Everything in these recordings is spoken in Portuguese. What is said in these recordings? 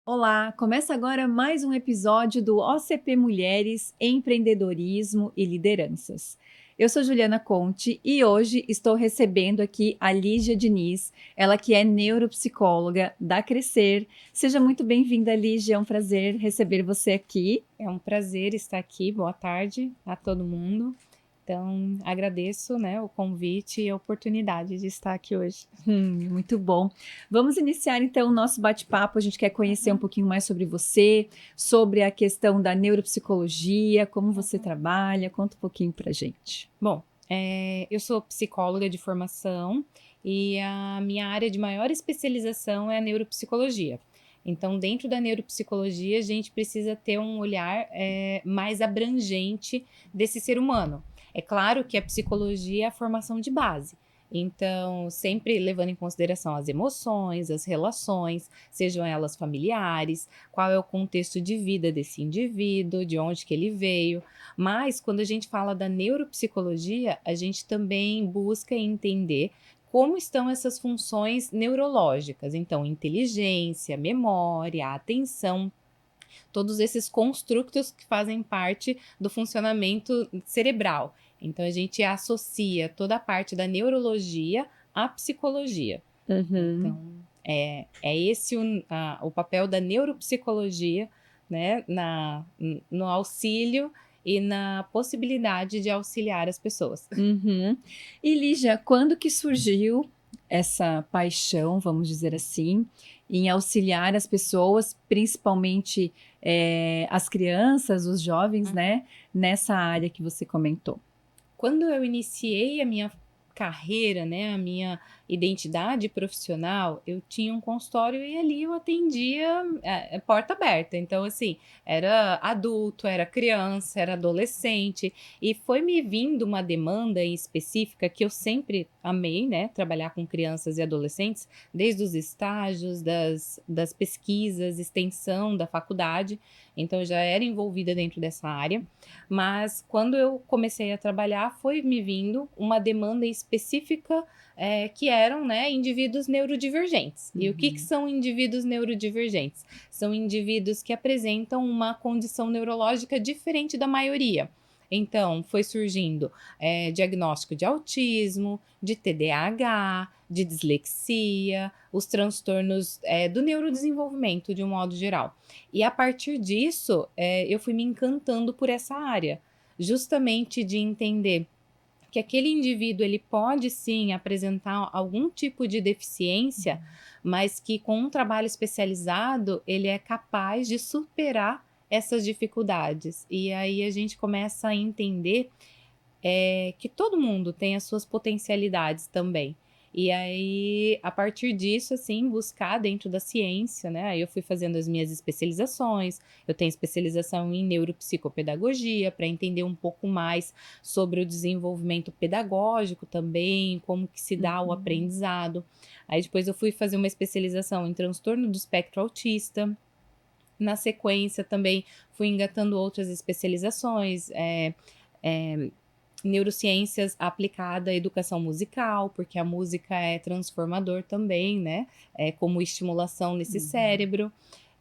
Olá, começa agora mais um episódio do OCP Mulheres, Empreendedorismo e Lideranças. Eu sou Juliana Conte e hoje estou recebendo aqui a Lígia Diniz, ela que é neuropsicóloga da Crescer. Seja muito bem-vinda, Lígia, é um prazer receber você aqui. É um prazer estar aqui. Boa tarde a todo mundo. Então, agradeço, né, o convite e a oportunidade de estar aqui hoje. Muito bom. Vamos iniciar então o nosso bate-papo. A gente quer conhecer um pouquinho mais sobre você, sobre a questão da neuropsicologia, como você trabalha. Conta um pouquinho pra gente. Bom, eu sou psicóloga de formação e a minha área de maior especialização é a neuropsicologia. Então, dentro da neuropsicologia, a gente precisa ter um olhar mais abrangente desse ser humano. É claro que a psicologia é a formação de base. Então, sempre levando em consideração as emoções, as relações, sejam elas familiares, qual é o contexto de vida desse indivíduo, de onde que ele veio. Mas quando a gente fala da neuropsicologia, a gente também busca entender como estão essas funções neurológicas. Então, inteligência, memória, atenção, todos esses construtos que fazem parte do funcionamento cerebral. Então, a gente associa toda a parte da neurologia à psicologia. Uhum. Então, é esse o papel da neuropsicologia, né, no auxílio e na possibilidade de auxiliar as pessoas. Uhum. E Lígia, quando que surgiu essa paixão, vamos dizer assim, em auxiliar as pessoas, principalmente as crianças, os jovens, né, nessa área que você comentou? Quando eu iniciei a minha carreira, né, a minha identidade profissional, eu tinha um consultório e ali eu atendia porta aberta. Então, assim, era adulto, era criança, era adolescente, e foi me vindo uma demanda em específica que eu sempre amei, né, trabalhar com crianças e adolescentes, desde os estágios, das pesquisas, extensão da faculdade. Então, eu já era envolvida dentro dessa área. Mas quando eu comecei a trabalhar, foi me vindo uma demanda específica, que eram, né, indivíduos neurodivergentes. E o que Uhum. são indivíduos neurodivergentes? São indivíduos que apresentam uma condição neurológica diferente da maioria. Então, foi surgindo diagnóstico de autismo, de TDAH, de dislexia, os transtornos do neurodesenvolvimento de um modo geral. E a partir disso, eu fui me encantando por essa área, justamente de entender que aquele indivíduo ele pode sim apresentar algum tipo de deficiência, mas que com um trabalho especializado ele é capaz de superar essas dificuldades. E aí a gente começa a entender que todo mundo tem as suas potencialidades também. E aí, a partir disso, assim, buscar dentro da ciência, né? Aí eu fui fazendo as minhas especializações. Eu tenho especialização em neuropsicopedagogia para entender um pouco mais sobre o desenvolvimento pedagógico também, como que se dá o Uhum. aprendizado. Aí depois eu fui fazer uma especialização em transtorno do espectro autista. Na sequência também fui engatando outras especializações, é, neurociências aplicada à educação musical, porque a música é transformador também, né? Como estimulação nesse Uhum. cérebro.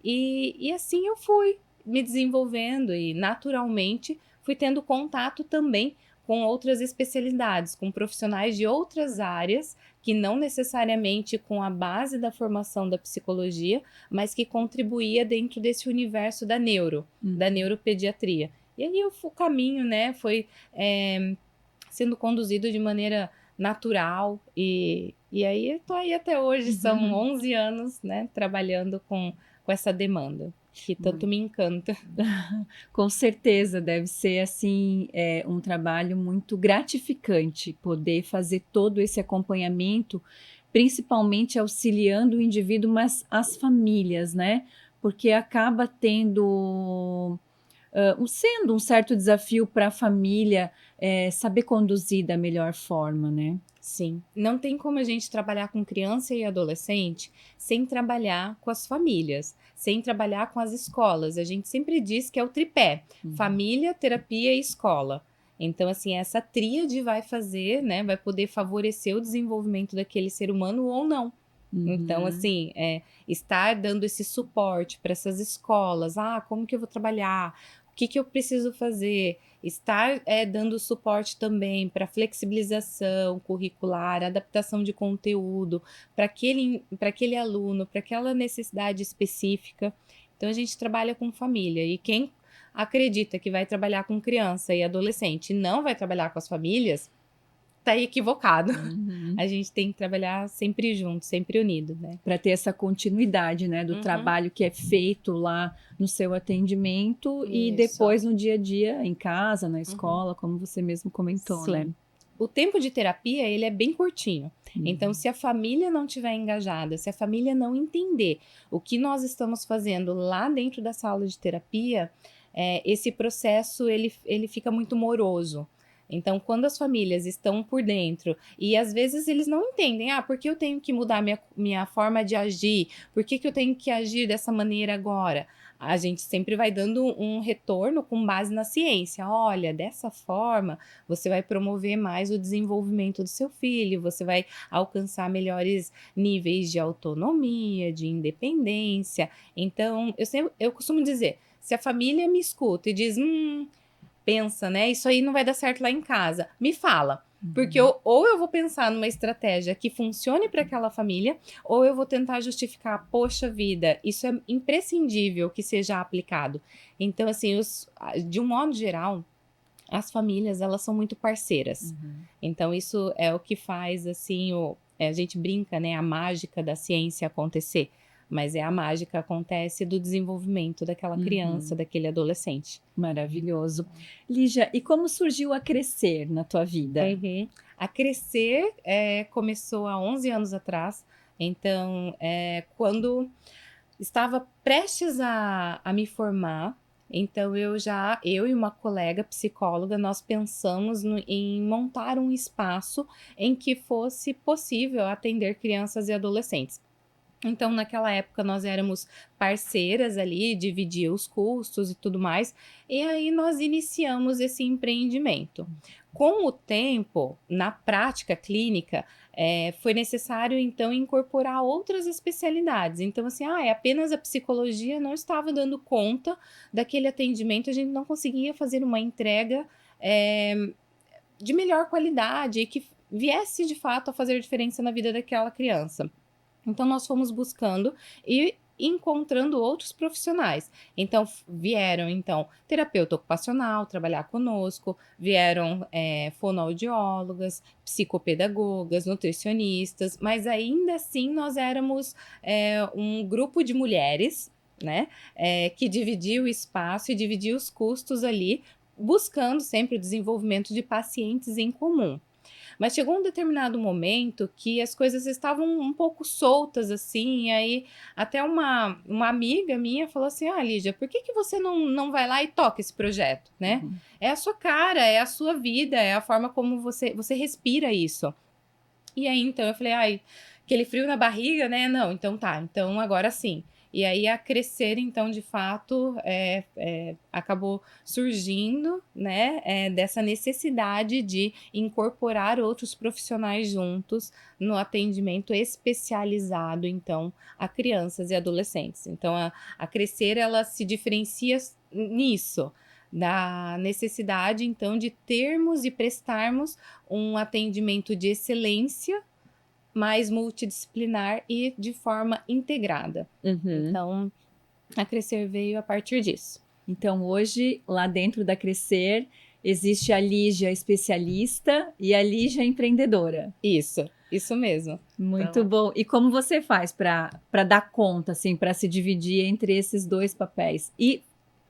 E assim eu fui me desenvolvendo e naturalmente fui tendo contato também com outras especialidades, com profissionais de outras áreas que não necessariamente com a base da formação da psicologia, mas que contribuía dentro desse universo da Uhum. neuropediatria. E aí o caminho, né, foi sendo conduzido de maneira natural e aí eu tô aí até hoje, são Uhum. 11 anos, né, trabalhando com essa demanda, que tanto Muito. me encanta. Com certeza deve ser assim, um trabalho muito gratificante poder fazer todo esse acompanhamento, principalmente auxiliando o indivíduo, mas as famílias, né? Porque acaba tendo, sendo um certo desafio para a família, saber conduzir da melhor forma, né? Sim, não tem como a gente trabalhar com criança e adolescente sem trabalhar com as famílias, sem trabalhar com as escolas. A gente sempre diz que é o tripé: Uhum. família, terapia e escola. Então, assim, essa tríade vai fazer, né, vai poder favorecer o desenvolvimento daquele ser humano ou não. Então, Uhum. assim, estar dando esse suporte para essas escolas, como que eu vou trabalhar? O que que eu preciso fazer? Estar dando suporte também para flexibilização curricular, adaptação de conteúdo para aquele aluno, para aquela necessidade específica. Então, a gente trabalha com família. E quem acredita que vai trabalhar com criança e adolescente e não vai trabalhar com as famílias, tá equivocado. Uhum. A gente tem que trabalhar sempre junto, sempre unido, né? Para ter essa continuidade, né, do Uhum. trabalho que é feito lá no seu atendimento e Isso. depois no dia a dia, em casa, na Uhum. escola, como você mesmo comentou, né? Sim. O tempo de terapia, ele é bem curtinho. Então, Uhum. se a família não estiver engajada, se a família não entender o que nós estamos fazendo lá dentro da sala de terapia, esse processo, ele fica muito moroso. Então, quando as famílias estão por dentro e às vezes eles não entendem, por que eu tenho que mudar minha forma de agir? Por que que eu tenho que agir dessa maneira agora? A gente sempre vai dando um retorno com base na ciência. Olha, dessa forma você vai promover mais o desenvolvimento do seu filho, você vai alcançar melhores níveis de autonomia, de independência. Então, eu costumo dizer, se a família me escuta e diz, pensa, né? Isso aí não vai dar certo lá em casa. Me fala. Porque Uhum. ou eu vou pensar numa estratégia que funcione para aquela família, ou eu vou tentar justificar, poxa vida, isso é imprescindível que seja aplicado. Então, assim, de um modo geral, as famílias, elas são muito parceiras. Uhum. Então, isso é o que faz, assim, a gente brinca, né? A mágica da ciência acontecer. Mas a mágica acontece do desenvolvimento daquela criança, Uhum. daquele adolescente. Maravilhoso. Lígia, e como surgiu a Crescer na tua vida? Uhum. A Crescer começou há 11 anos atrás. Então, quando estava prestes a me formar, então eu e uma colega psicóloga, nós pensamos em montar um espaço em que fosse possível atender crianças e adolescentes. Então, naquela época, nós éramos parceiras ali, dividia os custos e tudo mais, e aí nós iniciamos esse empreendimento. Com o tempo, na prática clínica, foi necessário, então, incorporar outras especialidades. Então, assim, apenas a psicologia não estava dando conta daquele atendimento, a gente não conseguia fazer uma entrega de melhor qualidade e que viesse, de fato, a fazer diferença na vida daquela criança. Então, nós fomos buscando e encontrando outros profissionais. Então, vieram, então, terapeuta ocupacional trabalhar conosco, vieram fonoaudiólogas, psicopedagogas, nutricionistas, mas ainda assim nós éramos um grupo de mulheres, né, que dividia o espaço e dividia os custos ali, buscando sempre o desenvolvimento de pacientes em comum. Mas chegou um determinado momento que as coisas estavam um pouco soltas, assim, e aí até uma amiga minha falou assim: Lígia, por que você não vai lá e toca esse projeto, né? Uhum. É a sua cara, é a sua vida, é a forma como você respira isso. E aí, então, eu falei, aquele frio na barriga, né? Não, então tá, então agora sim. E aí, a Crescer, então, de fato, acabou surgindo, né, dessa necessidade de incorporar outros profissionais juntos no atendimento especializado, então, a crianças e adolescentes. Então, a Crescer, ela se diferencia nisso, da necessidade, então, de termos e prestarmos um atendimento de excelência, mais multidisciplinar e de forma integrada. Uhum. Então, a Crescer veio a partir disso. Então, hoje, lá dentro da Crescer, existe a Lígia especialista e a Lígia empreendedora. Isso mesmo. Muito Então, bom. E como você faz para dar conta, assim, para se dividir entre esses dois papéis? E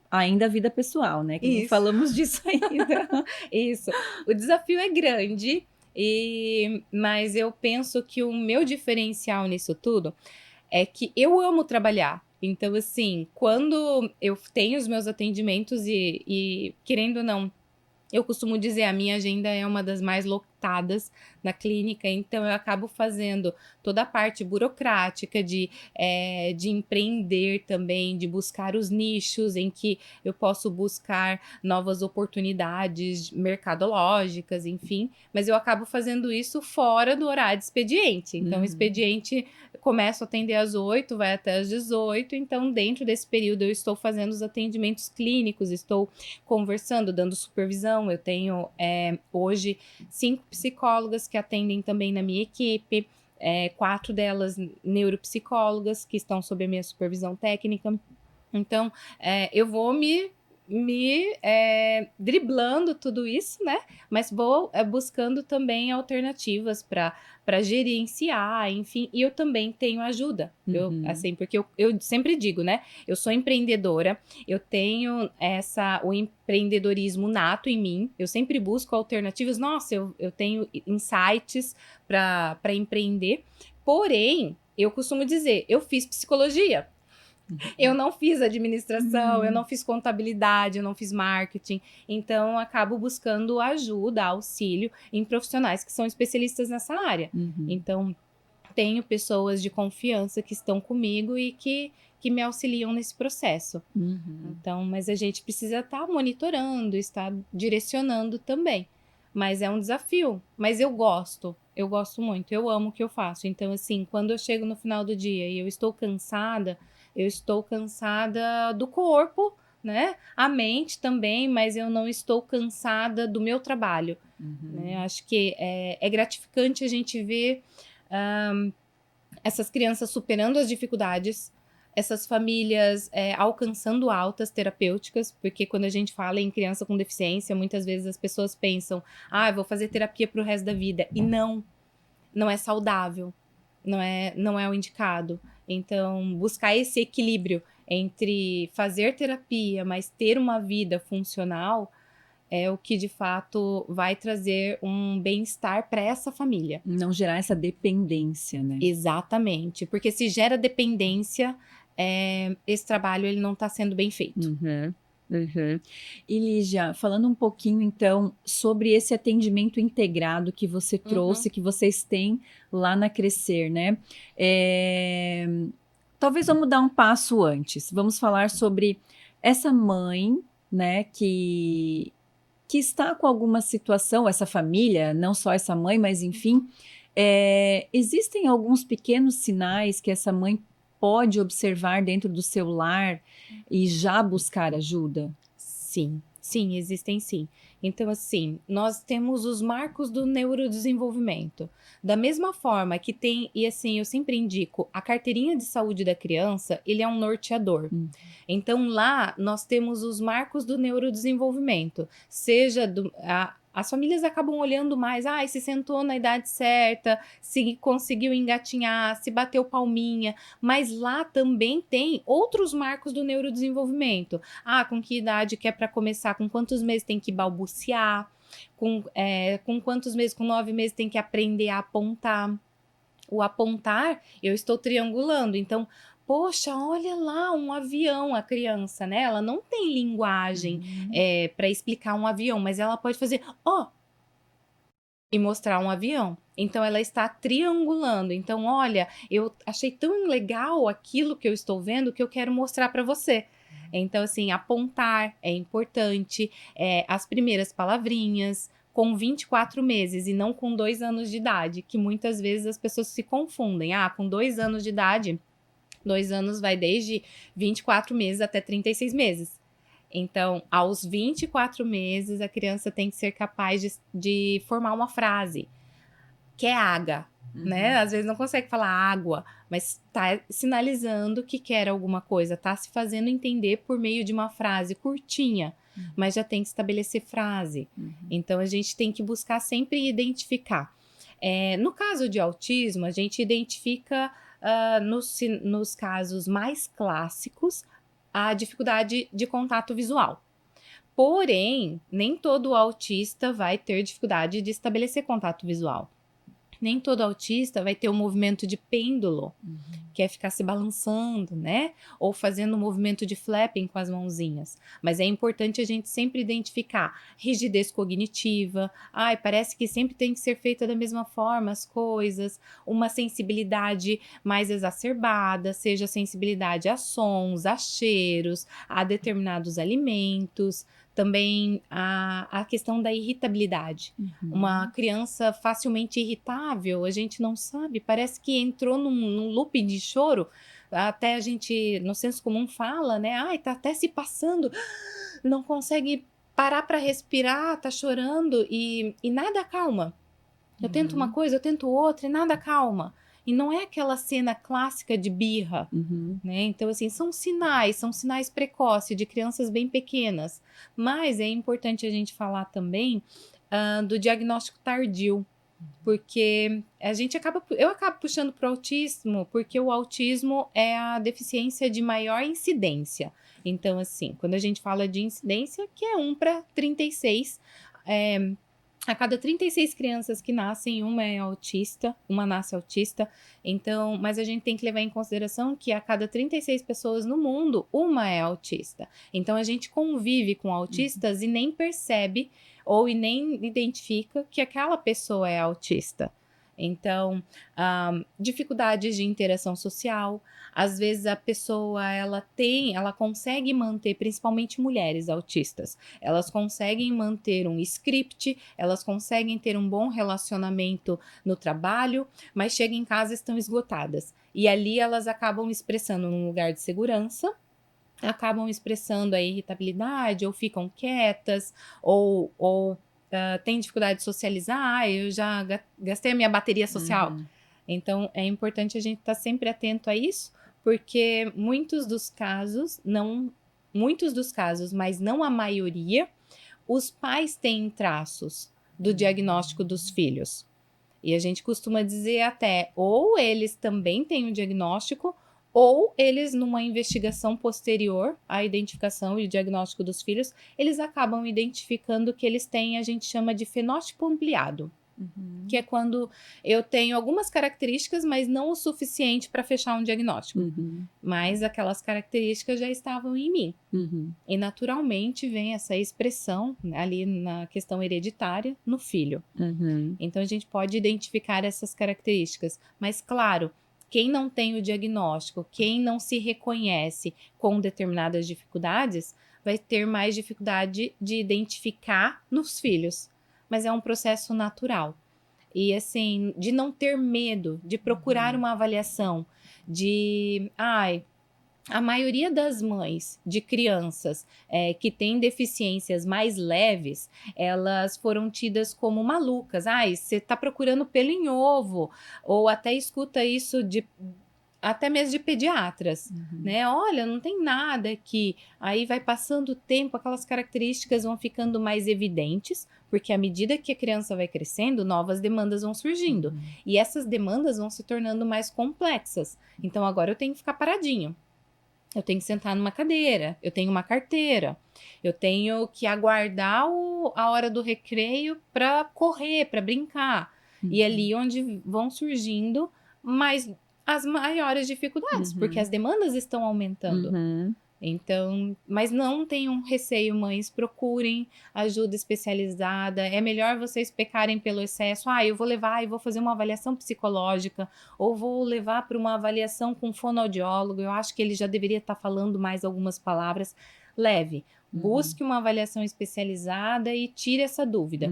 ainda a vida pessoal, né? Que não isso. falamos disso ainda. Isso. O desafio é grande, mas eu penso que o meu diferencial nisso tudo é que eu amo trabalhar. Então, assim, quando eu tenho os meus atendimentos e querendo ou não, eu costumo dizer, a minha agenda é uma das mais lotadas na clínica, então eu acabo fazendo toda a parte burocrática de empreender também, de buscar os nichos em que eu posso buscar novas oportunidades mercadológicas, enfim, mas eu acabo fazendo isso fora do horário de expediente. Então, o Uhum. expediente começo a atender às 8, vai até às 18, então dentro desse período eu estou fazendo os atendimentos clínicos, estou conversando, dando supervisão. Eu tenho hoje 5 psicólogas que atendem também na minha equipe, 4 delas neuropsicólogas que estão sob a minha supervisão técnica. Então, eu vou me driblando tudo isso, né? Mas vou buscando também alternativas para gerenciar, enfim. E eu também tenho ajuda. Assim, porque eu sempre digo, né? Eu sou empreendedora, eu tenho o empreendedorismo nato em mim. Eu sempre busco alternativas. Nossa, eu tenho insights para empreender. Porém, eu costumo dizer, eu fiz psicologia. Eu não fiz administração, eu não fiz contabilidade, eu não fiz marketing. Então, eu acabo buscando ajuda, auxílio em profissionais que são especialistas nessa área. Então, tenho pessoas de confiança que estão comigo e que me auxiliam nesse processo. Então, mas a gente precisa estar monitorando, estar direcionando também. Mas é um desafio. Mas eu gosto muito, eu amo o que eu faço. Então, assim, quando eu chego no final do dia e eu estou cansada do corpo, né? A mente também, mas eu não estou cansada do meu trabalho. Né? Acho que é gratificante a gente ver essas crianças superando as dificuldades, essas famílias alcançando altas terapêuticas, porque quando a gente fala em criança com deficiência, muitas vezes as pessoas pensam, eu vou fazer terapia pro resto da vida. E não é saudável, não é o indicado. Então, buscar esse equilíbrio entre fazer terapia, mas ter uma vida funcional é o que de fato vai trazer um bem-estar para essa família. Não gerar essa dependência, né? Exatamente, porque se gera dependência, esse trabalho ele não está sendo bem feito. E Lígia, falando um pouquinho então sobre esse atendimento integrado que você trouxe, que vocês têm lá na Crescer, né? Talvez vamos dar um passo antes. Vamos falar sobre essa mãe, né, que está com alguma situação, essa família, não só essa mãe, mas enfim, existem alguns pequenos sinais que essa mãe pode observar dentro do seu lar e já buscar ajuda? Sim, existem sim. Então, assim, nós temos os marcos do neurodesenvolvimento. Da mesma forma que tem, e assim, eu sempre indico, a carteirinha de saúde da criança, ele é um norteador. Então, lá, nós temos os marcos do neurodesenvolvimento. As famílias acabam olhando mais, se sentou na idade certa, se conseguiu engatinhar, se bateu palminha, mas lá também tem outros marcos do neurodesenvolvimento. Com que idade que é para começar, com quantos meses tem que balbuciar, com quantos meses, com 9 meses tem que aprender a apontar. O apontar, eu estou triangulando, então... Poxa, olha lá, um avião, a criança, né? Ela não tem linguagem para explicar um avião, mas ela pode fazer, e mostrar um avião. Então, ela está triangulando. Então, olha, eu achei tão legal aquilo que eu estou vendo que eu quero mostrar para você. Então, assim, apontar é importante. As primeiras palavrinhas com 24 meses e não com 2 anos de idade, que muitas vezes as pessoas se confundem. Com 2 anos de idade... 2 anos vai desde 24 meses até 36 meses. Então, aos 24 meses, a criança tem que ser capaz de formar uma frase. Que é água, né? Às vezes não consegue falar água, mas tá sinalizando que quer alguma coisa. Tá se fazendo entender por meio de uma frase curtinha, mas já tem que estabelecer frase. Então, a gente tem que buscar sempre identificar. No caso de autismo, a gente identifica... nos casos mais clássicos, a dificuldade de contato visual. Porém, nem todo autista vai ter dificuldade de estabelecer contato visual. Nem todo autista vai ter um movimento de pêndulo, que é ficar se balançando, né? Ou fazendo um movimento de flapping com as mãozinhas. Mas é importante a gente sempre identificar rigidez cognitiva. Parece que sempre tem que ser feita da mesma forma as coisas. Uma sensibilidade mais exacerbada, seja sensibilidade a sons, a cheiros, a determinados alimentos. Também a questão da irritabilidade. Uma criança facilmente irritável, a gente não sabe, parece que entrou num loop de choro. Até a gente, no senso comum, fala, né? Ai, tá até se passando, não consegue parar para respirar, tá chorando e nada calma. Eu tento uma coisa, eu tento outra e nada calma. E não é aquela cena clássica de birra, né? Então, assim, são sinais precoces de crianças bem pequenas. Mas é importante a gente falar também do diagnóstico tardio, porque eu acabo puxando para o autismo, porque o autismo é a deficiência de maior incidência. Então, assim, quando a gente fala de incidência, que é 1 para 36, a cada 36 crianças que nascem, uma nasce autista. Então, mas a gente tem que levar em consideração que a cada 36 pessoas no mundo, uma é autista. Então, a gente convive com autistas e nem percebe ou nem identifica que aquela pessoa é autista. Então, dificuldades de interação social. Às vezes a pessoa ela consegue manter, principalmente mulheres autistas, elas conseguem manter um script, elas conseguem ter um bom relacionamento no trabalho, mas chegam em casa e estão esgotadas. E ali elas acabam expressando num lugar de segurança, acabam expressando a irritabilidade, ou ficam quietas, ou têm dificuldade de socializar. Eu já gastei a minha bateria social. Então, é importante a gente estar sempre atento a isso, porque muitos dos casos, mas não a maioria, os pais têm traços do diagnóstico dos filhos. E a gente costuma dizer até, ou eles também têm o diagnóstico, ou eles, numa investigação posterior à identificação e diagnóstico dos filhos, eles acabam identificando que eles têm, a gente chama de fenótipo ampliado. Que é quando eu tenho algumas características, mas não o suficiente para fechar um diagnóstico. Mas aquelas características já estavam em mim. E naturalmente vem essa expressão, né, ali na questão hereditária no filho. Então a gente pode identificar essas características. Mas claro, quem não tem o diagnóstico, quem não se reconhece com determinadas dificuldades, vai ter mais dificuldade de identificar nos filhos. Mas é um processo natural. E assim, de não ter medo, de procurar uma avaliação, a maioria das mães de crianças que têm deficiências mais leves, elas foram tidas como malucas. Você tá procurando pelo em ovo. Ou até escuta isso até mesmo de pediatras, né? Olha, não tem nada aqui. Aí vai passando o tempo, aquelas características vão ficando mais evidentes, porque à medida que a criança vai crescendo, novas demandas vão surgindo. E essas demandas vão se tornando mais complexas. Então agora eu tenho que ficar paradinho. Eu tenho que sentar numa cadeira, eu tenho uma carteira, eu tenho que aguardar a hora do recreio para correr, para brincar. E ali onde vão surgindo as maiores dificuldades, porque as demandas estão aumentando. Então, mas não tenham receio, mães, procurem ajuda especializada. É melhor vocês pecarem pelo excesso. Eu vou levar e vou fazer uma avaliação psicológica, ou vou levar para uma avaliação com fonoaudiólogo. Eu acho que ele já deveria estar falando mais algumas palavras. Leve. Busque uma avaliação especializada e tire essa dúvida.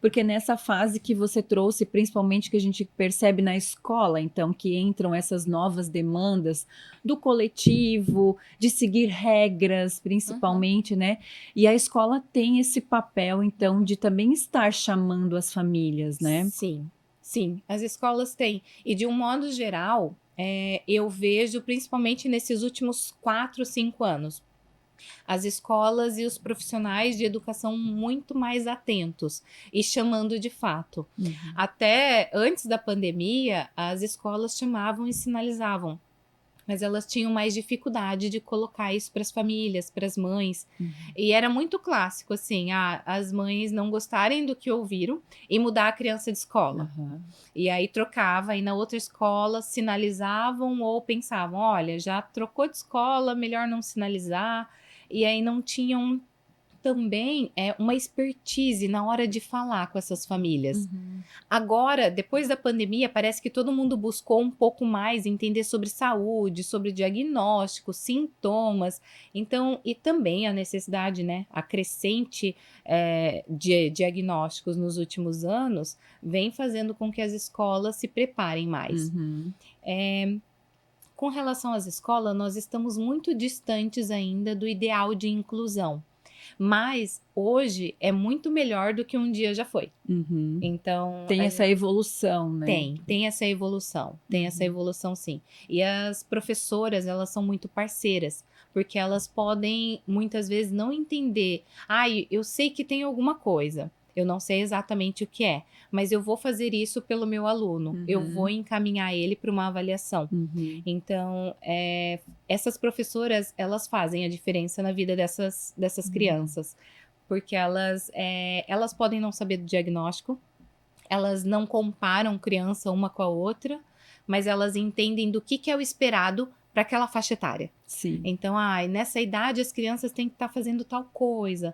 Porque nessa fase que você trouxe, principalmente que a gente percebe na escola, então, que entram essas novas demandas do coletivo, de seguir regras, principalmente, né? E a escola tem esse papel, então, de também estar chamando as famílias, né? Sim, as escolas têm. E de um modo geral, eu vejo, principalmente nesses últimos 4, 5 anos, as escolas e os profissionais de educação muito mais atentos e chamando de fato. Até antes da pandemia, as escolas chamavam e sinalizavam, mas elas tinham mais dificuldade de colocar isso para as famílias, para as mães. E era muito clássico, assim, as mães não gostarem do que ouviram e mudar a criança de escola. E aí trocava, e na outra escola sinalizavam ou pensavam, olha, já trocou de escola, melhor não sinalizar. E aí não tinham também uma expertise na hora de falar com essas famílias. Uhum. Agora, depois da pandemia, parece que todo mundo buscou um pouco mais entender sobre saúde, sobre diagnóstico, sintomas. Então, e também a necessidade, né, a crescente de diagnósticos nos últimos anos, vem fazendo com que as escolas se preparem mais. Uhum. Com relação às escolas, nós estamos muito distantes ainda do ideal de inclusão. Mas hoje é muito melhor do que um dia já foi. Uhum. Então, Tem essa evolução, né? tem essa evolução, tem essa evolução sim. E as professoras, elas são muito parceiras, porque elas podem muitas vezes não entender. Eu sei que tem alguma coisa, eu não sei exatamente o que é, mas eu vou fazer isso pelo meu aluno, eu vou encaminhar ele para uma avaliação. Uhum. Então, essas professoras, elas fazem a diferença na vida dessas crianças, porque elas podem não saber do diagnóstico, elas não comparam criança uma com a outra, mas elas entendem do que é o esperado para aquela faixa etária. Sim. Então, nessa idade as crianças têm que estar fazendo tal coisa,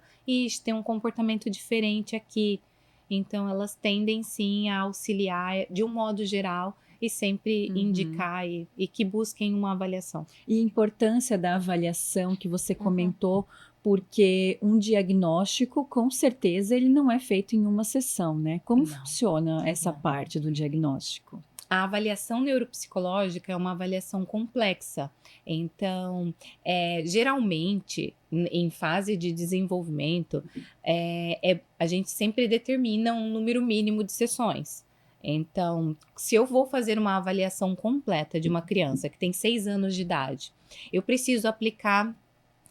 tem um comportamento diferente aqui. Então, elas tendem sim a auxiliar de um modo geral e sempre indicar e que busquem uma avaliação. E a importância da avaliação que você comentou, porque um diagnóstico, com certeza, ele não é feito em uma sessão, né? Como funciona essa parte do diagnóstico? A avaliação neuropsicológica é uma avaliação complexa. Então, geralmente, em fase de desenvolvimento, a gente sempre determina um número mínimo de sessões. Então, se eu vou fazer uma avaliação completa de uma criança que tem 6 anos de idade, eu preciso aplicar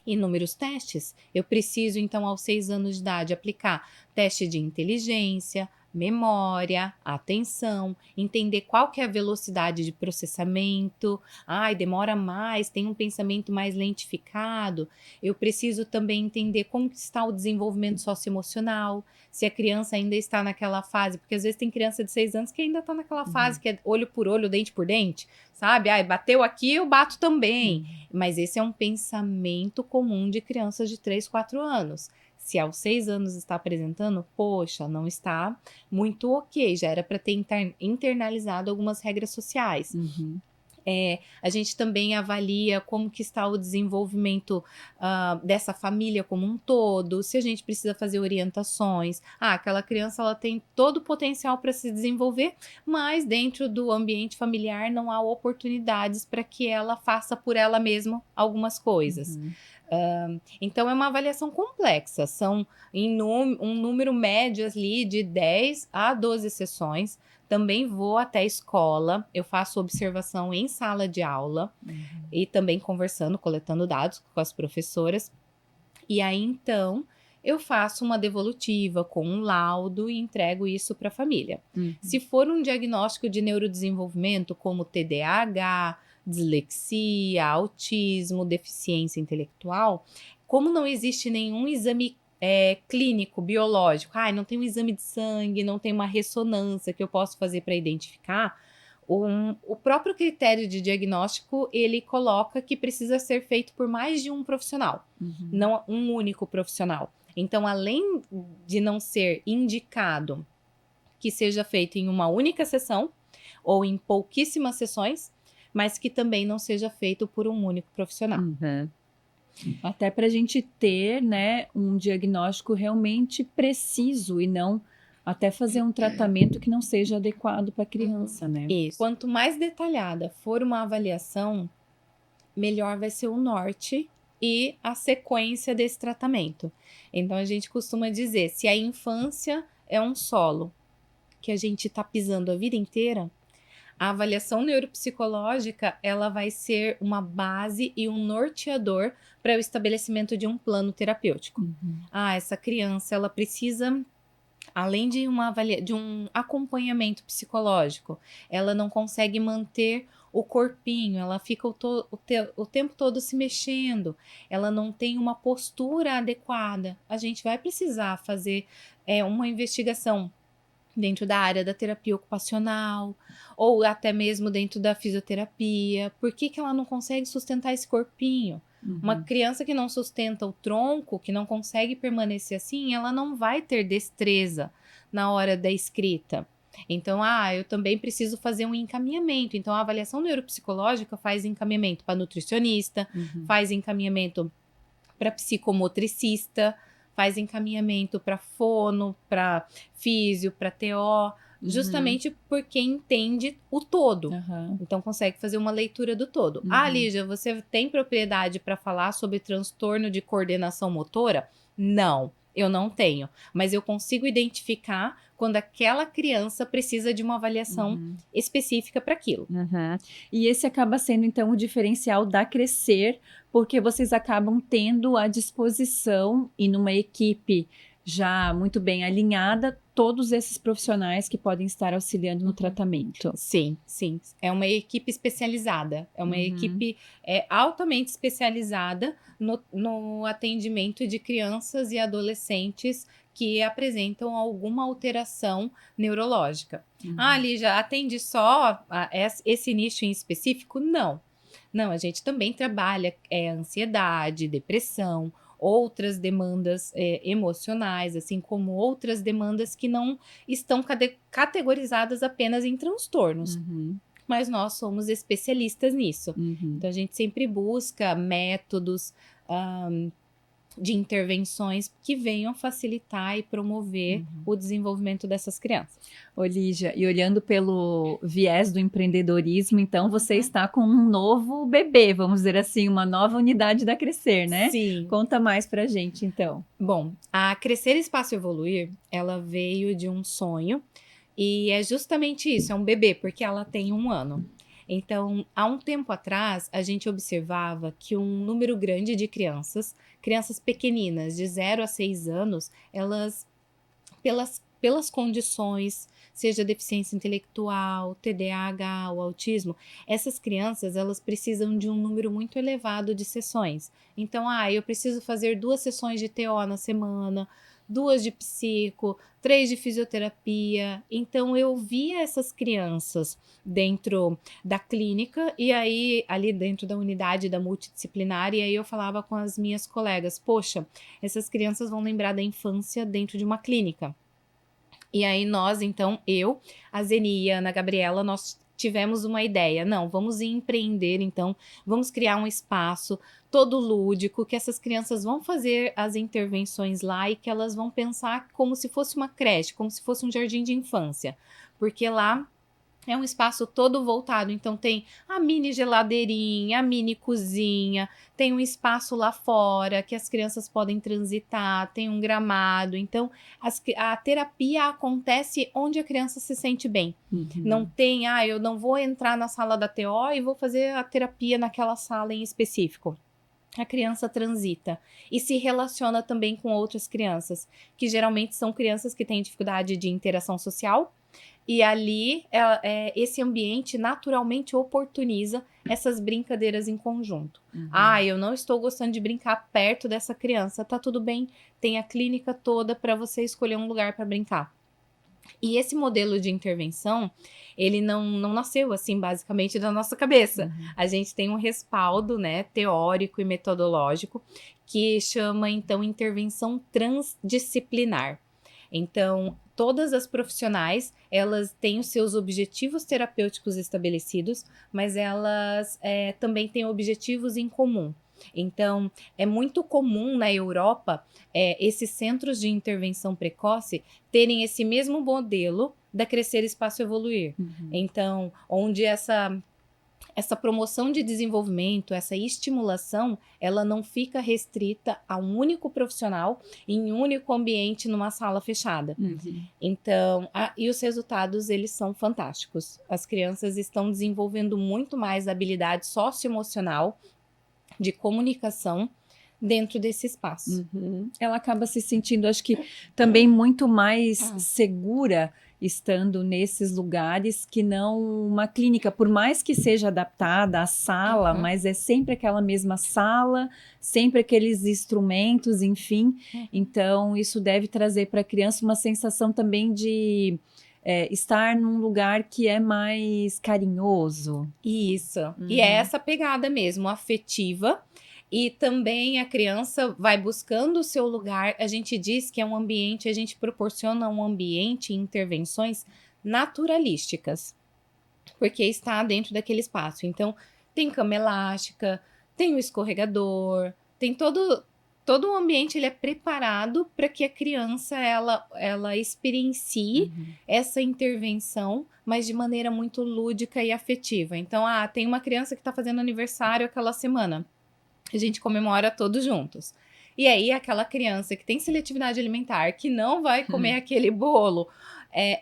inúmeros testes. Eu preciso, então, aos 6 anos de idade, aplicar teste de inteligência, memória, atenção, entender qual que é a velocidade de processamento. Demora mais, tem um pensamento mais lentificado. Eu preciso também entender como que está o desenvolvimento socioemocional, se a criança ainda está naquela fase, porque às vezes tem criança de 6 anos que ainda está naquela fase que é olho por olho, dente por dente, sabe? Bateu aqui, eu bato também. Mas esse é um pensamento comum de crianças de 3, 4 anos. Se aos 6 anos está apresentando, poxa, não está muito ok, já era para ter internalizado algumas regras sociais. A gente também avalia como que está o desenvolvimento dessa família como um todo, se a gente precisa fazer orientações. Aquela criança ela tem todo o potencial para se desenvolver, mas dentro do ambiente familiar não há oportunidades para que ela faça por ela mesma algumas coisas. Então, é uma avaliação complexa, são um número médio ali de 10 a 12 sessões. Também vou até a escola, eu faço observação em sala de aula e também conversando, coletando dados com as professoras. E aí, então, eu faço uma devolutiva com um laudo e entrego isso para a família. Se for um diagnóstico de neurodesenvolvimento, como TDAH, dislexia, autismo, deficiência intelectual, como não existe nenhum exame clínico, biológico, não tem um exame de sangue, não tem uma ressonância que eu posso fazer para identificar, o próprio critério de diagnóstico, ele coloca que precisa ser feito por mais de um profissional, não um único profissional. Então, além de não ser indicado que seja feito em uma única sessão ou em pouquíssimas sessões, mas que também não seja feito por um único profissional. Até para a gente ter, né, um diagnóstico realmente preciso e não até fazer um tratamento que não seja adequado para a criança, né? Isso. Quanto mais detalhada for uma avaliação, melhor vai ser o norte e a sequência desse tratamento. Então, a gente costuma dizer, se a infância é um solo que a gente está pisando a vida inteira, a avaliação neuropsicológica, ela vai ser uma base e um norteador para o estabelecimento de um plano terapêutico. Essa criança, ela precisa, além de um acompanhamento psicológico, ela não consegue manter o corpinho, ela fica o tempo todo se mexendo, ela não tem uma postura adequada. A gente vai precisar fazer uma investigação dentro da área da terapia ocupacional, ou até mesmo dentro da fisioterapia. Por que ela não consegue sustentar esse corpinho? Uma criança que não sustenta o tronco, que não consegue permanecer assim, ela não vai ter destreza na hora da escrita. Então, eu também preciso fazer um encaminhamento. Então, a avaliação neuropsicológica faz encaminhamento para nutricionista, faz encaminhamento para psicomotricista, faz encaminhamento para fono, para físio, para TO, justamente porque entende o todo. Então, consegue fazer uma leitura do todo. Lígia, você tem propriedade para falar sobre transtorno de coordenação motora? Não, eu não tenho. Mas eu consigo identificar quando aquela criança precisa de uma avaliação específica para aquilo. E esse acaba sendo, então, o diferencial da Crescer, porque vocês acabam tendo à disposição e numa equipe já muito bem alinhada, todos esses profissionais que podem estar auxiliando no tratamento. Sim, sim. É uma equipe especializada. É uma equipe altamente especializada no atendimento de crianças e adolescentes que apresentam alguma alteração neurológica. Lígia, atende só esse nicho em específico? Não. Não, a gente também trabalha ansiedade, depressão, outras demandas emocionais, assim como outras demandas que não estão categorizadas apenas em transtornos. Mas nós somos especialistas nisso. Então, a gente sempre busca métodos de intervenções que venham facilitar e promover o desenvolvimento dessas crianças. Lígia, e olhando pelo viés do empreendedorismo, então você está com um novo bebê, vamos dizer assim, uma nova unidade da Crescer, né? Sim. Conta mais pra gente, então. Bom, a Crescer Espaço Evoluir, ela veio de um sonho e é justamente isso, é um bebê, porque ela tem 1 ano. Então, há um tempo atrás, a gente observava que um número grande de crianças pequeninas, de 0 a 6 anos, elas, pelas condições, seja deficiência intelectual, TDAH, o autismo, essas crianças, elas precisam de um número muito elevado de sessões. Então, eu preciso fazer 2 sessões de TO na semana, 2 de psico, 3 de fisioterapia. Então, eu via essas crianças dentro da clínica e aí, ali dentro da unidade da multidisciplinar, e aí eu falava com as minhas colegas, poxa, essas crianças vão lembrar da infância dentro de uma clínica. E aí nós, então, a Zeni e a Ana Gabriela, nós tivemos uma ideia. Não, vamos empreender, então, vamos criar um espaço todo lúdico, que essas crianças vão fazer as intervenções lá e que elas vão pensar como se fosse uma creche, como se fosse um jardim de infância. Porque lá é um espaço todo voltado, então tem a mini geladeirinha, a mini cozinha, tem um espaço lá fora que as crianças podem transitar, tem um gramado, então a terapia acontece onde a criança se sente bem. Não tem, eu não vou entrar na sala da TO e vou fazer a terapia naquela sala em específico. A criança transita e se relaciona também com outras crianças, que geralmente são crianças que têm dificuldade de interação social, e ali esse ambiente naturalmente oportuniza essas brincadeiras em conjunto. Eu não estou gostando de brincar perto dessa criança, tá tudo bem, tem a clínica toda para você escolher um lugar para brincar. E esse modelo de intervenção, ele não nasceu assim basicamente da nossa cabeça. A gente tem um respaldo, né, teórico e metodológico que chama então intervenção transdisciplinar. Então, todas as profissionais, elas têm os seus objetivos terapêuticos estabelecidos, mas elas também têm objetivos em comum. Então, é muito comum na Europa esses centros de intervenção precoce terem esse mesmo modelo da Crescer Espaço Evoluir. Então, onde essa promoção de desenvolvimento, essa estimulação, ela não fica restrita a um único profissional em um único ambiente numa sala fechada. Então, e os resultados, eles são fantásticos. As crianças estão desenvolvendo muito mais habilidade socioemocional, de comunicação dentro desse espaço. Ela acaba se sentindo, acho que, também muito mais segura estando nesses lugares que não uma clínica, por mais que seja adaptada à sala, mas é sempre aquela mesma sala, sempre aqueles instrumentos, enfim. Então, isso deve trazer para a criança uma sensação também de estar num lugar que é mais carinhoso. Isso. E é essa pegada mesmo, afetiva. E também a criança vai buscando o seu lugar. A gente diz que é um ambiente, a gente proporciona um ambiente e intervenções naturalísticas, porque está dentro daquele espaço. Então, tem cama elástica, tem o escorregador, tem todo o ambiente, ele é preparado para que a criança ela experiencie essa intervenção, mas de maneira muito lúdica e afetiva. Então, tem uma criança que está fazendo aniversário aquela semana. A gente comemora todos juntos. E aí, aquela criança que tem seletividade alimentar, que não vai comer aquele bolo,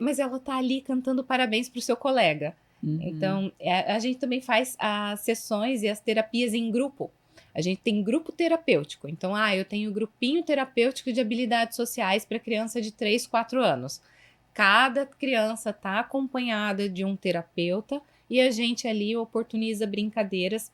mas ela tá ali cantando parabéns pro seu colega. Então, a gente também faz as sessões e as terapias em grupo. A gente tem grupo terapêutico. Então, eu tenho grupinho terapêutico de habilidades sociais para criança de 3, 4 anos. Cada criança está acompanhada de um terapeuta e a gente ali oportuniza brincadeiras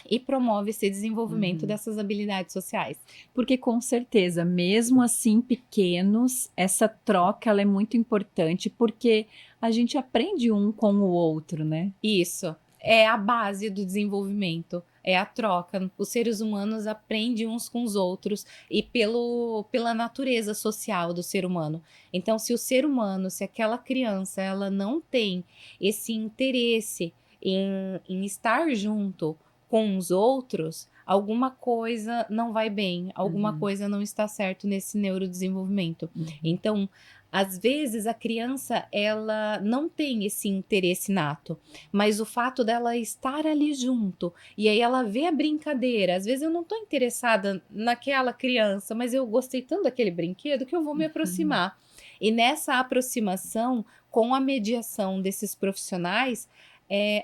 e promove esse desenvolvimento dessas habilidades sociais. Porque com certeza, mesmo assim pequenos, essa troca ela é muito importante, porque a gente aprende um com o outro, né? Isso, é a base do desenvolvimento, é a troca. Os seres humanos aprendem uns com os outros e pela natureza social do ser humano. Então, se o ser humano, se aquela criança, ela não tem esse interesse em estar junto com os outros, alguma coisa não vai bem, alguma coisa não está certo nesse neurodesenvolvimento. Então, às vezes a criança ela não tem esse interesse nato, mas o fato dela estar ali junto e aí ela vê a brincadeira. Às vezes eu não estou interessada naquela criança, mas eu gostei tanto daquele brinquedo que eu vou me aproximar. E nessa aproximação, com a mediação desses profissionais,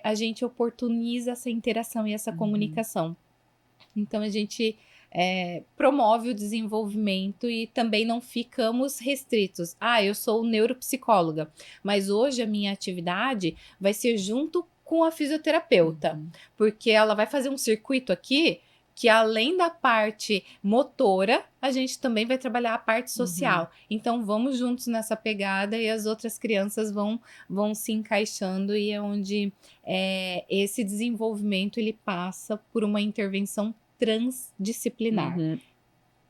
a gente oportuniza essa interação e essa comunicação. Então, a gente promove o desenvolvimento e também não ficamos restritos. Eu sou neuropsicóloga, mas hoje a minha atividade vai ser junto com a fisioterapeuta, porque ela vai fazer um circuito aqui que além da parte motora, a gente também vai trabalhar a parte social. Então, vamos juntos nessa pegada e as outras crianças vão se encaixando e é onde esse desenvolvimento ele passa por uma intervenção transdisciplinar.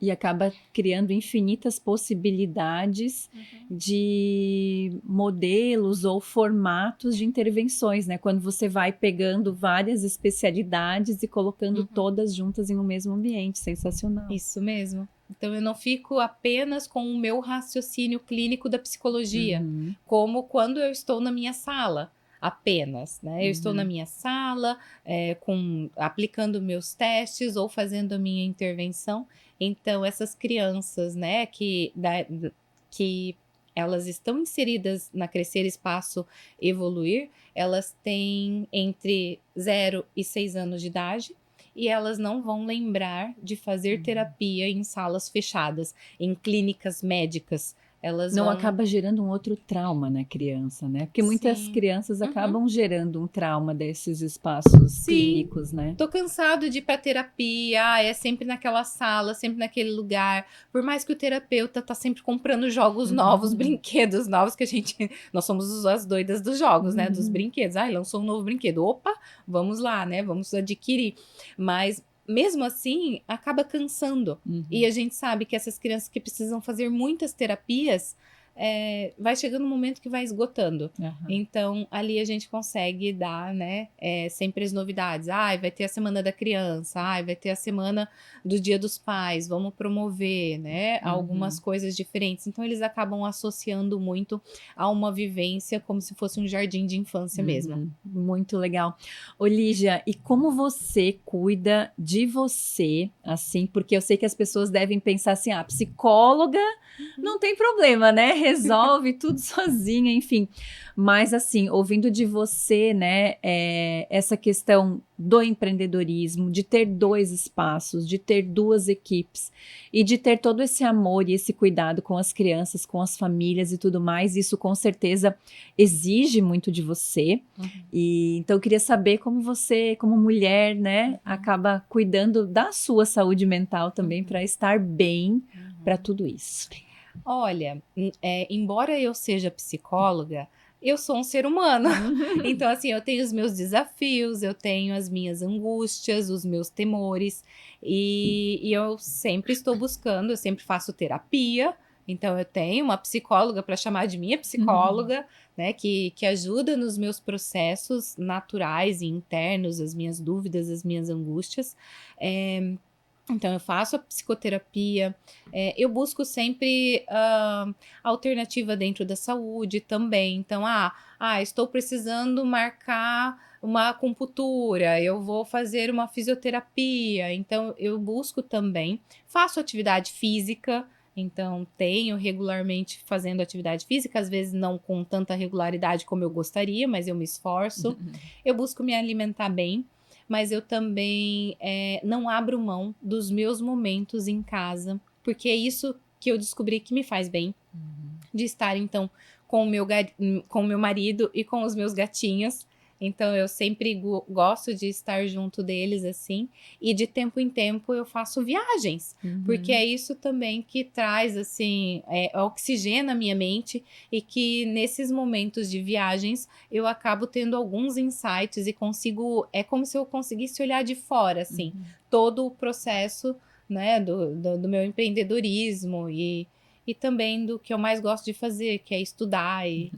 E acaba criando infinitas possibilidades de modelos ou formatos de intervenções, né? Quando você vai pegando várias especialidades e colocando todas juntas em um mesmo ambiente. Sensacional. Isso mesmo. Então, eu não fico apenas com o meu raciocínio clínico da psicologia, como quando eu estou na minha sala. Apenas, né? Eu estou na minha sala, aplicando meus testes ou fazendo a minha intervenção. Então, essas crianças, né, que elas estão inseridas na Crescer Espaço Evoluir, elas têm entre 0 e 6 anos de idade e elas não vão lembrar de fazer terapia em salas fechadas, em clínicas médicas. Elas não acaba gerando um outro trauma na criança, né? Porque muitas crianças acabam gerando um trauma desses espaços clínicos, né? Tô cansado de ir pra terapia, é sempre naquela sala, sempre naquele lugar. Por mais que o terapeuta tá sempre comprando jogos novos, brinquedos novos, que nós somos as doidas dos jogos, né? Dos brinquedos. Lançou um novo brinquedo. Opa, vamos lá, né? Vamos adquirir. Mas mesmo assim, acaba cansando. E a gente sabe que essas crianças que precisam fazer muitas terapias, vai chegando um momento que vai esgotando. Então, ali a gente consegue dar, né, sempre as novidades. Vai ter a Semana da Criança, vai ter a Semana do Dia dos Pais, vamos promover, né, algumas coisas diferentes. Então, eles acabam associando muito a uma vivência como se fosse um jardim de infância mesmo. Muito legal. Ô, Lígia, e como você cuida de você, assim, porque eu sei que as pessoas devem pensar assim, psicóloga não tem problema, né? Resolve tudo sozinha, enfim. Mas assim, ouvindo de você, né, essa questão do empreendedorismo, de ter 2 espaços, de ter 2 equipes e de ter todo esse amor e esse cuidado com as crianças, com as famílias e tudo mais, isso com certeza exige muito de você. E então eu queria saber como você, como mulher, né, acaba cuidando da sua saúde mental também para estar bem para tudo isso. Olha, embora eu seja psicóloga, eu sou um ser humano. Uhum. Então, assim, eu tenho os meus desafios, eu tenho as minhas angústias, os meus temores, e eu sempre estou buscando, eu sempre faço terapia. Então, eu tenho uma psicóloga para chamar de minha psicóloga, né, que ajuda nos meus processos naturais e internos, as minhas dúvidas, as minhas angústias. Eh, então eu faço a psicoterapia, eu busco sempre, alternativa dentro da saúde também. Então, estou precisando marcar uma acupuntura, eu vou fazer uma fisioterapia, então eu busco também. Faço atividade física, então tenho regularmente fazendo atividade física, às vezes não com tanta regularidade como eu gostaria, mas eu me esforço. Eu busco me alimentar bem, mas eu também não abro mão dos meus momentos em casa, porque é isso que eu descobri que me faz bem, de estar então com o meu marido e com os meus gatinhos. Então eu sempre gosto de estar junto deles assim, e de tempo em tempo eu faço viagens, porque é Uhum. isso também que traz assim, oxigena a minha mente, e que nesses momentos de viagens eu acabo tendo alguns insights e consigo, é como se eu conseguisse olhar de fora assim, Uhum. todo o processo, né, do meu empreendedorismo, e também do que eu mais gosto de fazer, que é estudar e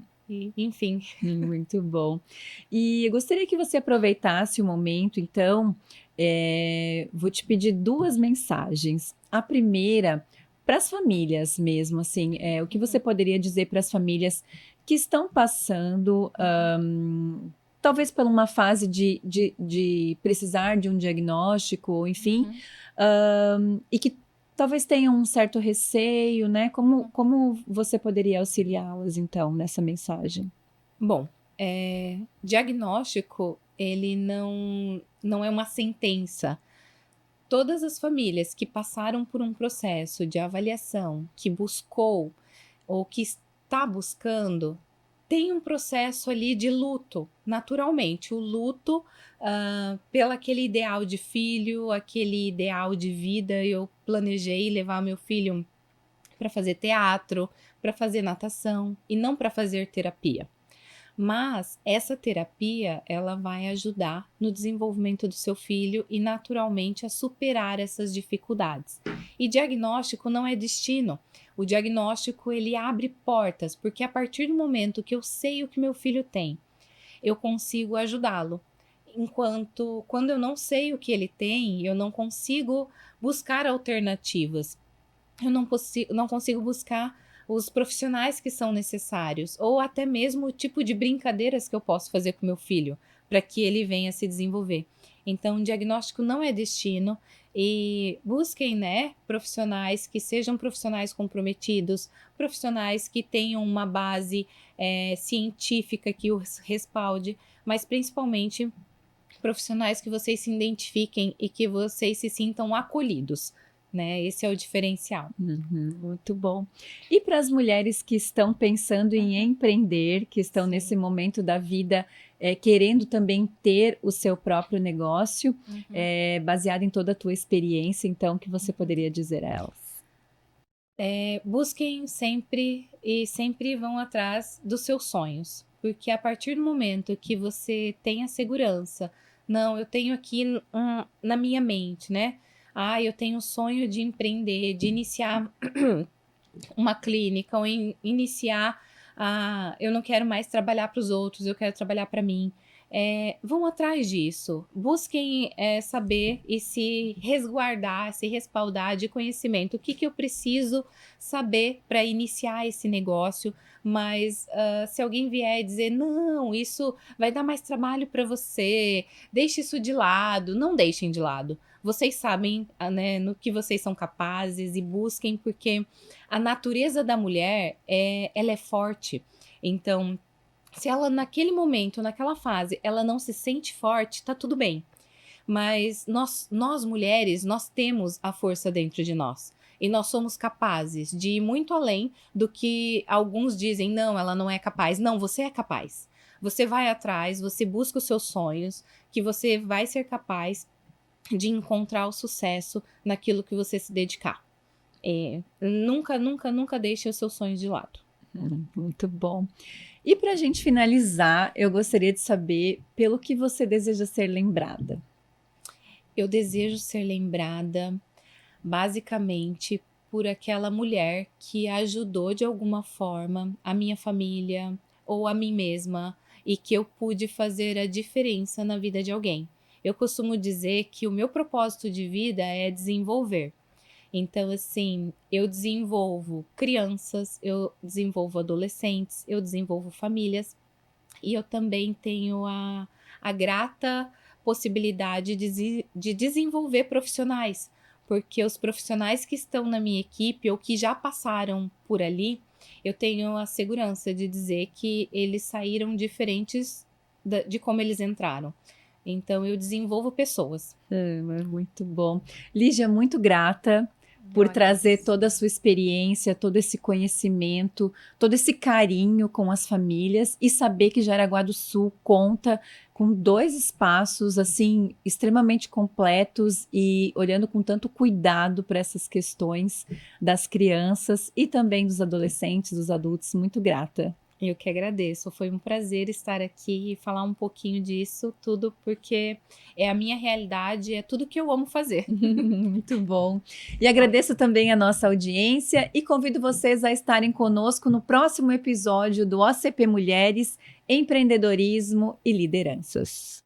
enfim. Muito bom. E eu gostaria que você aproveitasse o momento, então, vou te pedir 2 mensagens. A primeira, para as famílias mesmo, assim, o que você poderia dizer para as famílias que estão passando, talvez por uma fase de precisar de um diagnóstico, enfim, Uhum. e que talvez tenham um certo receio, né, como você poderia auxiliá-las, então, nessa mensagem? Bom, diagnóstico, ele não é uma sentença. Todas as famílias que passaram por um processo de avaliação, que buscou ou que está buscando, tem um processo ali de luto, naturalmente. O luto, pela aquele ideal de filho, aquele ideal de vida. Eu planejei levar meu filho para fazer teatro, para fazer natação e não para fazer terapia. Mas essa terapia, ela vai ajudar no desenvolvimento do seu filho e naturalmente a superar essas dificuldades. E diagnóstico não é destino. O diagnóstico, ele abre portas, porque a partir do momento que eu sei o que meu filho tem, eu consigo ajudá-lo. Enquanto quando eu não sei o que ele tem, eu não consigo buscar alternativas, eu não consigo buscar os profissionais que são necessários, ou até mesmo o tipo de brincadeiras que eu posso fazer com meu filho, para que ele venha se desenvolver. Então, o diagnóstico não é destino, e busquem, né, profissionais que sejam profissionais comprometidos, profissionais que tenham uma base científica que os respalde, mas principalmente profissionais que vocês se identifiquem e que vocês se sintam acolhidos, né? Esse é o diferencial. Uhum, muito bom. E para as mulheres que estão pensando em Uhum. empreender, que estão nesse Sim. momento da vida, querendo também ter o seu próprio negócio, Uhum. baseado em toda a tua experiência, então, o que você Uhum. poderia dizer a elas? Busquem sempre e sempre vão atrás dos seus sonhos, porque a partir do momento que você tem a segurança, não, eu tenho aqui na minha mente, né? Eu tenho o sonho de empreender, de iniciar uma clínica, ou iniciar eu não quero mais trabalhar para os outros, eu quero trabalhar para mim. Vão atrás disso, busquem saber e se resguardar, se respaldar de conhecimento. O que, que eu preciso saber para iniciar esse negócio? Mas se alguém vier dizer, não, isso vai dar mais trabalho para você, deixe isso de lado, não deixem de lado. Vocês sabem, né, no que vocês são capazes, e busquem, porque a natureza da mulher ela é forte. Então, se ela naquele momento, naquela fase, ela não se sente forte, tá tudo bem. Mas nós mulheres, nós temos a força dentro de nós. E nós somos capazes de ir muito além do que alguns dizem, não, ela não é capaz. Não, você é capaz. Você vai atrás, você busca os seus sonhos, que você vai ser capaz de encontrar o sucesso naquilo que você se dedicar. Nunca, nunca, nunca deixe os seus sonhos de lado. Muito bom. E para a gente finalizar, eu gostaria de saber pelo que você deseja ser lembrada. Eu desejo ser lembrada, basicamente, por aquela mulher que ajudou de alguma forma a minha família ou a mim mesma e que eu pude fazer a diferença na vida de alguém. Eu costumo dizer que o meu propósito de vida é desenvolver. Então, assim, eu desenvolvo crianças, eu desenvolvo adolescentes, eu desenvolvo famílias e eu também tenho a grata possibilidade de desenvolver profissionais, porque os profissionais que estão na minha equipe ou que já passaram por ali, eu tenho a segurança de dizer que eles saíram diferentes de como eles entraram. Então, eu desenvolvo pessoas. Muito bom. Lígia, muito grata Eu por trazer agradeço. toda a sua experiência, todo esse conhecimento, todo esse carinho com as famílias e saber que Jaraguá do Sul conta com 2 espaços assim extremamente completos e olhando com tanto cuidado para essas questões das crianças e também dos adolescentes, dos adultos. Muito grata. Eu que agradeço. Foi um prazer estar aqui e falar um pouquinho disso tudo, porque é a minha realidade, é tudo que eu amo fazer. Muito bom. E agradeço também a nossa audiência e convido vocês a estarem conosco no próximo episódio do OCP Mulheres, Empreendedorismo e Lideranças.